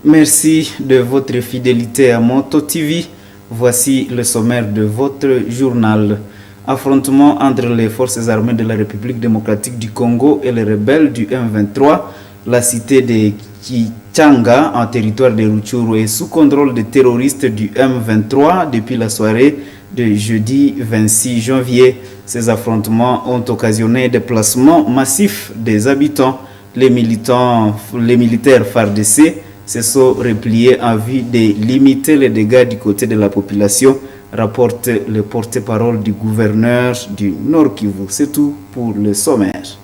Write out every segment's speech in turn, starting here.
Merci de votre fidélité à Moto TV. Voici le sommaire de votre journal. Affrontement entre les forces armées de la République démocratique du Congo et les rebelles du M23. La cité de Kichanga, en territoire de Rutshuru, est sous contrôle des terroristes du M23 depuis la soirée de jeudi 26 janvier. Ces affrontements ont occasionné des déplacements massifs des habitants. Les militaires FARDC se sont repliés en vue de limiter les dégâts du côté de la population, rapporte le porte-parole du gouverneur du Nord Kivu. C'est tout pour le sommaire.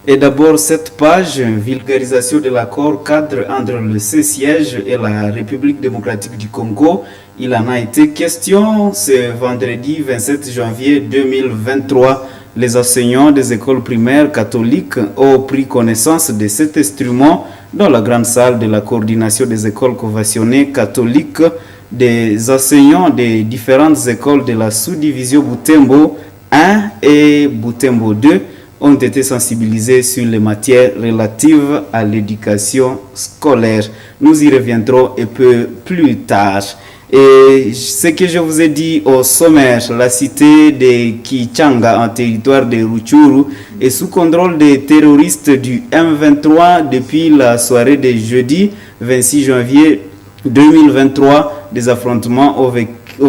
Et d'abord, cette page, vulgarisation de l'accord cadre entre le siège et la République démocratique du Congo. Il en a été question ce vendredi 27 janvier 2023. Les enseignants des écoles primaires catholiques ont pris connaissance de cet instrument dans la grande salle de la coordination des écoles conventionnées catholiques. Des enseignants des différentes écoles de la sous-division Butembo 1 et Butembo 2 ont été sensibilisés sur les matières relatives à l'éducation scolaire. Nous y reviendrons un peu plus tard. Et ce que je vous ai dit au sommaire, la cité de Kichanga en territoire de Rutshuru est sous contrôle des terroristes du M23 depuis la soirée de jeudi 26 janvier 2023. Des affrontements ont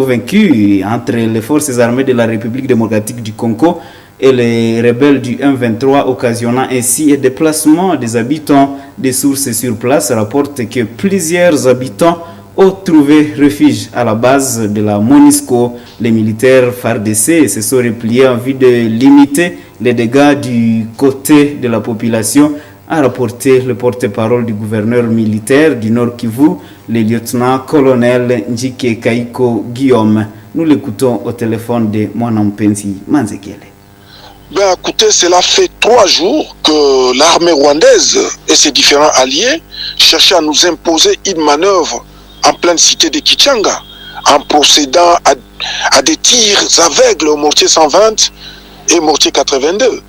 vaincu entre les forces armées de la République démocratique du Congo et les rebelles du M23, occasionnant ainsi un déplacement des habitants. Des sources sur place rapportent que plusieurs habitants ont trouvé refuge à la base de la MONUSCO. Les militaires FARDC se sont repliés en vue de limiter les dégâts du côté de la population, a rapporté le porte-parole du gouverneur militaire du Nord Kivu, le lieutenant-colonel Njike Kaiko Guillaume. Nous l'écoutons au téléphone de Mwanampenzi Manzekele. Ben écoutez, cela fait 3 jours que l'armée rwandaise et ses différents alliés cherchaient à nous imposer une manœuvre en pleine cité de Kichanga, en procédant à des tirs aveugles au mortier 120 et mortier 82,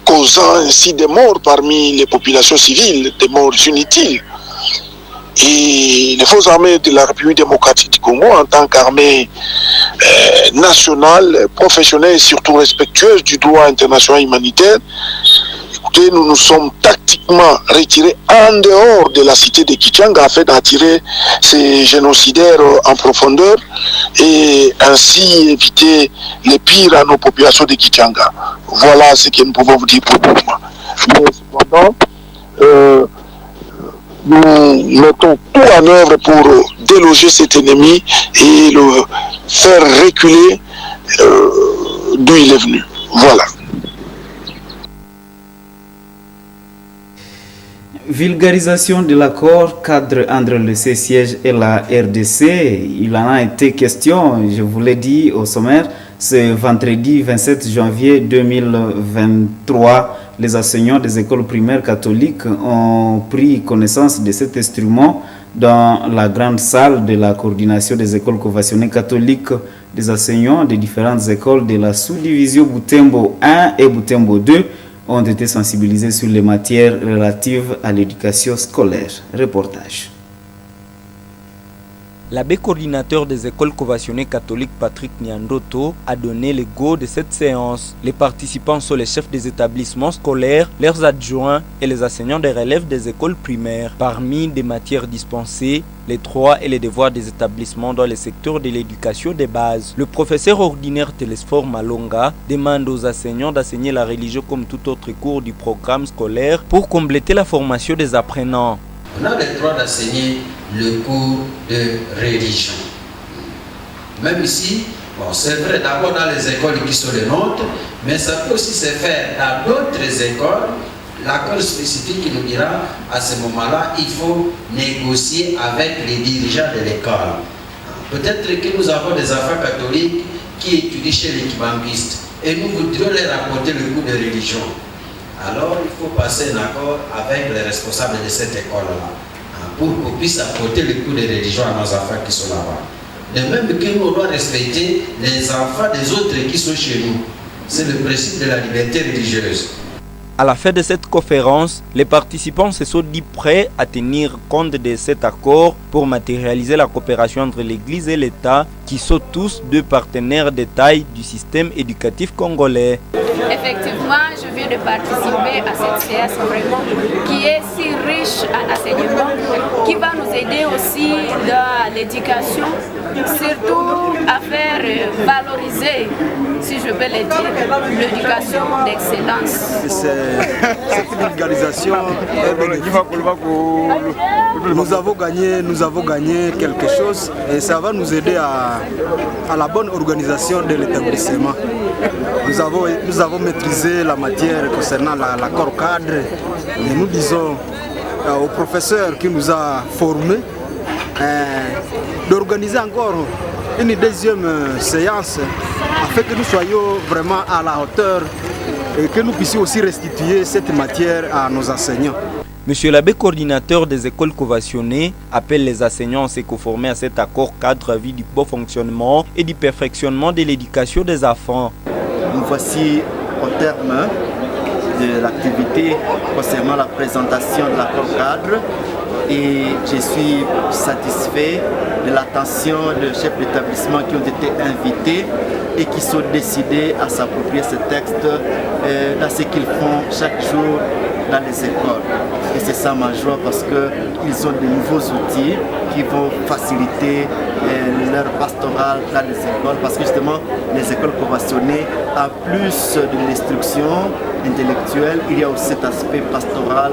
causant ainsi des morts parmi les populations civiles, des morts inutiles. Et les forces armées de la République démocratique du Congo, en tant qu'armée nationale, professionnelle et surtout respectueuse du droit international humanitaire, écoutez, nous nous sommes tactiquement retirés en dehors de la cité de Kichanga afin d'attirer ces génocidaires en profondeur et ainsi éviter les pires à nos populations de Kichanga. Voilà ce que nous pouvons vous dire pour le moment. Mais cependant, nous mettons tout en œuvre pour déloger cet ennemi et le faire reculer d'où il est venu. Voilà. Vulgarisation de l'accord cadre entre le siège et la RDC. Il en a été question, je vous l'ai dit au sommaire, ce vendredi 27 janvier 2023. Les enseignants des écoles primaires catholiques ont pris connaissance de cet instrument dans la grande salle de la coordination des écoles conventionnées catholiques. Des enseignants des différentes écoles de la sous-division Butembo 1 et Butembo 2 ont été sensibilisés sur les matières relatives à l'éducation scolaire. Reportage. L'abbé coordinateur des écoles conventionnées catholiques Patrick Nyandoto a donné le go de cette séance. Les participants sont les chefs des établissements scolaires, leurs adjoints et les enseignants des relèves des écoles primaires. Parmi des matières dispensées, les droits et les devoirs des établissements dans le secteur de l'éducation des bases. Le professeur ordinaire Télésphore Malonga demande aux enseignants d'enseigner la religion comme tout autre cours du programme scolaire pour compléter la formation des apprenants. On a le droit d'enseigner le cours de religion. Même ici, bon, c'est vrai d'abord dans les écoles qui sont les nôtres, mais ça peut aussi se faire dans d'autres écoles. L'accord spécifique qui nous dira à ce moment-là, il faut négocier avec les dirigeants de l'école. Peut-être que nous avons des enfants catholiques qui étudient chez les kibambistes et nous voudrions leur apporter le cours de religion. Alors, il faut passer un accord avec les responsables de cette école-là pour qu'on puisse apporter le cours de religion à nos enfants qui sont là-bas. De même que nous, on doit respecter les enfants des autres qui sont chez nous. c'est le principe de la liberté religieuse. À la fin de cette conférence, les participants se sont dit prêts à tenir compte de cet accord pour matérialiser la coopération entre l'Église et l'État, qui sont tous deux partenaires de taille du système éducatif congolais. Effectivement, je viens de participer à cette séance vraiment qui est si riche en enseignement, qui va nous aider aussi dans l'éducation, surtout à faire valoriser, si je peux le dire, l'éducation d'excellence. Cette vulgarisation, nous avons gagné quelque chose et ça va nous aider à la bonne organisation de l'établissement. Nous avons maîtrisé la matière concernant l'accord cadre et nous disons au professeur qui nous a formés d'organiser encore une deuxième séance afin que nous soyons vraiment à la hauteur et que nous puissions aussi restituer cette matière à nos enseignants. Monsieur l'abbé coordinateur des écoles conventionnées appelle les enseignants à se conformer à cet accord cadre à vie du bon fonctionnement et du perfectionnement de l'éducation des enfants. Nous voici au terme de l'activité concernant la présentation de l'accord cadre et je suis satisfait de l'attention des chefs d'établissement qui ont été invités et qui sont décidés à s'approprier ce texte dans ce qu'ils font chaque jour dans les écoles. Et c'est ça ma joie parce qu'ils ont de nouveaux outils qui vont faciliter leur pastoral dans les écoles parce que justement les écoles conventionnées, en plus de l'instruction intellectuelle, il y a aussi cet aspect pastoral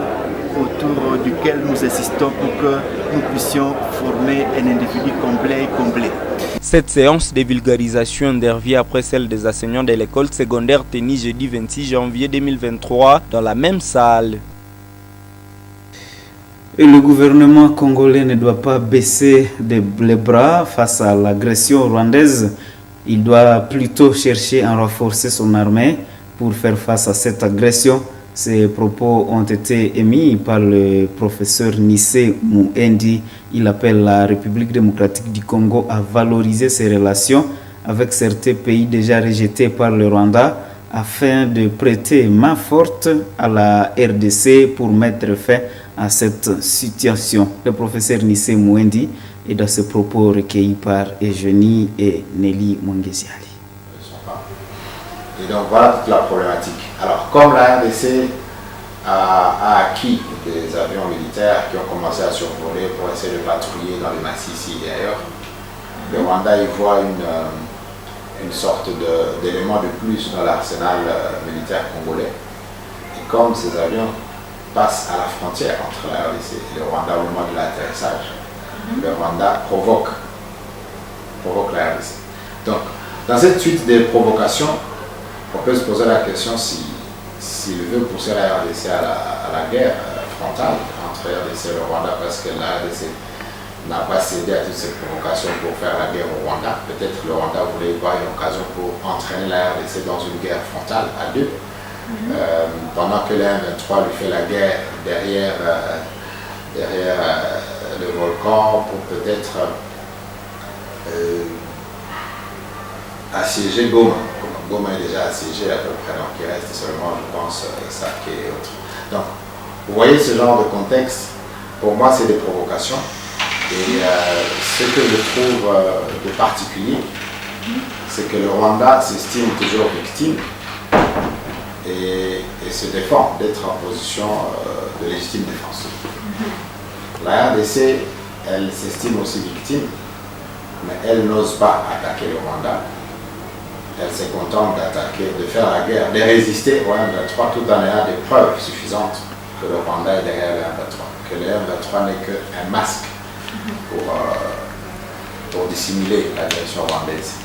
autour duquel nous insistons pour que nous puissions former un individu complet et comblé. Cette séance de vulgarisation intervient après celle des enseignants de l'école secondaire tenue jeudi 26 janvier 2023 dans la même salle. Et le gouvernement congolais ne doit pas baisser les bras face à l'agression rwandaise. Il doit plutôt chercher à renforcer son armée pour faire face à cette agression. Ces propos ont été émis par le professeur Nissé Mouendi. Il appelle la République démocratique du Congo à valoriser ses relations avec certains pays déjà rejetés par le Rwanda afin de prêter main forte à la RDC pour mettre fin à cette situation. Le professeur Nissé Mouendi est dans ce propos recueillis par Eugénie et Nelly Mwangeziali. Et donc voilà toute la problématique. Alors comme la RDC a acquis des avions militaires qui ont commencé à survoler pour essayer de patrouiller dans les massifs ici et ailleurs, le Rwanda y voit une sorte d'élément de plus dans l'arsenal militaire congolais. Et comme ces avions passent à la frontière entre la RDC et le Rwanda au moment de l'atterrissage, le Rwanda provoque la RDC. Donc dans cette suite de provocations, on peut se poser la question s'il veut pousser la RDC à la guerre frontale entre RDC et le Rwanda parce que la RDC n'a pas cédé à toutes ces provocations pour faire la guerre au Rwanda. Peut-être le Rwanda voulait voir une occasion pour entraîner la RDC dans une guerre frontale à deux. Pendant que le M23 lui fait la guerre derrière le volcan pour peut-être assiéger Goma. Goma est déjà assiégé à peu près, donc il reste seulement, je pense, Sake et autres. Donc, vous voyez ce genre de contexte, pour moi c'est des provocations. Et ce que je trouve de particulier, c'est que le Rwanda s'estime toujours victime et se défend d'être en position de légitime défense. La RDC, elle s'estime aussi victime, mais elle n'ose pas attaquer le Rwanda. Elle se contente d'attaquer, de faire la guerre, de résister au M23 tout en ayant des preuves suffisantes que le Rwanda est derrière le M23, que le M23 n'est qu'un masque pour dissimuler l'agression rwandaise.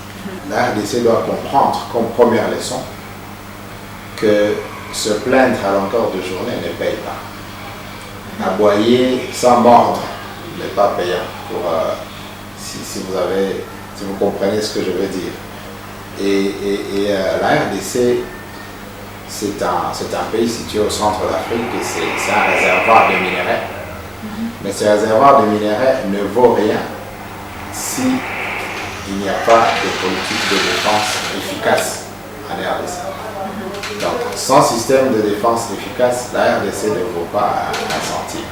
La RDC doit comprendre comme première leçon que se plaindre à longueur de journée ne paye pas. Aboyer sans mordre n'est pas payant, si vous comprenez ce que je veux dire. Et la RDC, c'est un pays situé au centre de l'Afrique et c'est un réservoir de minerais. Mais ce réservoir de minerais ne vaut rien s'il n'y a pas de politique de défense efficace en RDC. Donc, sans système de défense efficace, la RDC ne vaut pas un centime.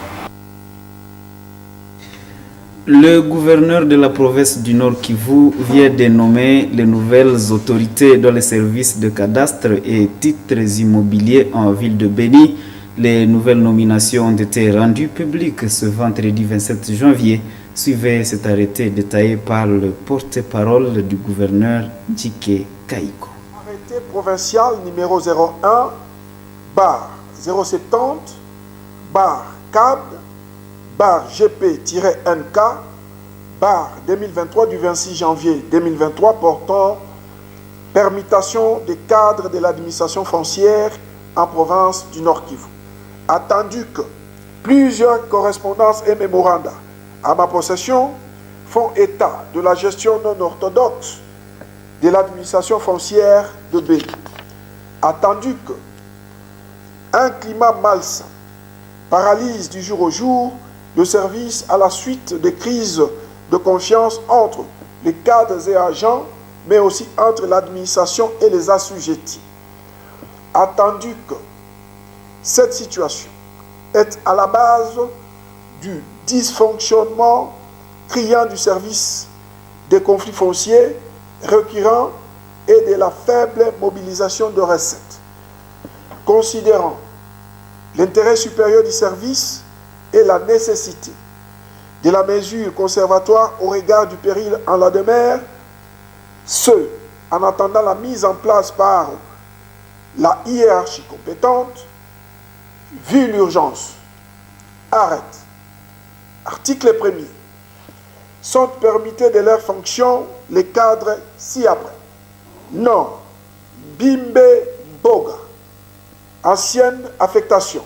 Le gouverneur de la province du Nord Kivu vient de nommer les nouvelles autorités dans les services de cadastre et titres immobiliers en ville de Béni. Les nouvelles nominations ont été rendues publiques ce vendredi 27 janvier. Suivez cet arrêté détaillé par le porte-parole du gouverneur Djike Kaiko. Arrêté provincial numéro 01 /070 CAD GP-NK 2023 du 26 janvier 2023 portant permutation des cadres de l'administration foncière en province du Nord Kivu. Attendu que plusieurs correspondances et mémorandas à ma possession font état de la gestion non orthodoxe de l'administration foncière de Béni. Attendu que un climat malsain paralyse du jour au jour le service à la suite des crises de confiance entre les cadres et agents, mais aussi entre l'administration et les assujettis. Attendu que cette situation est à la base du dysfonctionnement criant du service des conflits fonciers récurrents et de la faible mobilisation de recettes. Considérant l'intérêt supérieur du service et la nécessité de la mesure conservatoire au regard du péril en la demeure, ce, en attendant la mise en place par la hiérarchie compétente, vu l'urgence, arrête. Article 1er. Sont permittés de leurs fonctions les cadres ci-après. Non. Bimbe Boga. Ancienne affectation.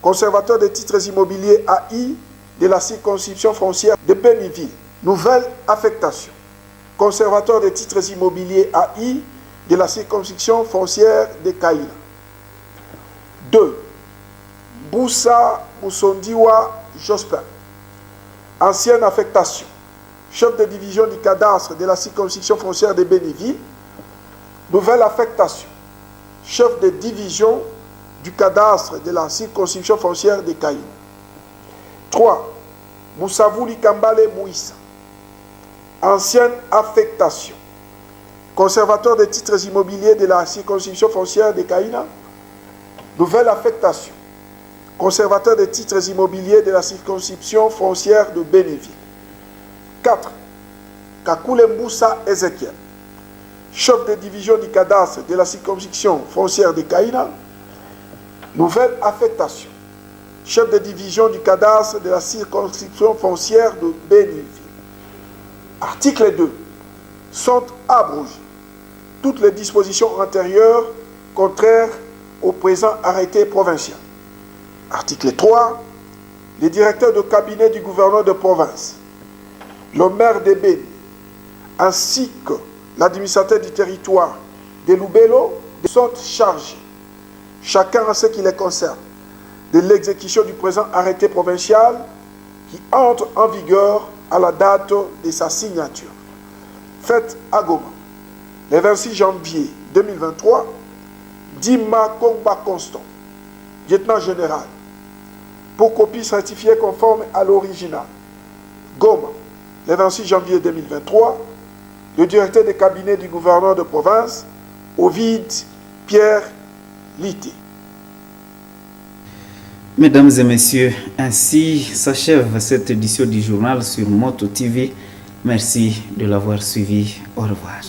Conservateur des titres immobiliers AI de la circonscription foncière de Béniville. Nouvelle affectation. Conservateur des titres immobiliers AI de la circonscription foncière de Kaïla. 2. Boussa Moussondiwa Jospin. Ancienne affectation. Chef de division du cadastre de la circonscription foncière de Béniville. Nouvelle affectation. Chef de division du cadastre de la circonscription foncière de Kaïla. 3. Moussavouli Kambale Mouissa. Ancienne affectation. Conservateur des titres immobiliers de la circonscription foncière de Kaïla. Nouvelle affectation. Conservateur des titres immobiliers de la circonscription foncière de Béniville. 4. Kakule Moussa Ezekiel. Chef de division du cadastre de la circonscription foncière de Kaïla. Nouvelle affectation. Chef de division du cadastre de la circonscription foncière de Béniville. Article 2. Sont abrogées toutes les dispositions antérieures contraires au présent arrêté provincial. Article 3. Les directeurs de cabinet du gouverneur de province, le maire de Béni, ainsi que l'administrateur du territoire de Lubelo sont chargés, chacun en ce qui les concerne, de l'exécution du présent arrêté provincial qui entre en vigueur à la date de sa signature. Faite à Goma, le 26 janvier 2023, Dima Kongba Constant, lieutenant général, pour copie certifiée conforme à l'original. Goma, le 26 janvier 2023, le directeur de cabinet du gouverneur de province, Ovid Pierre Lité. Mesdames et messieurs, ainsi s'achève cette édition du journal sur Moto TV. Merci de l'avoir suivi. Au revoir.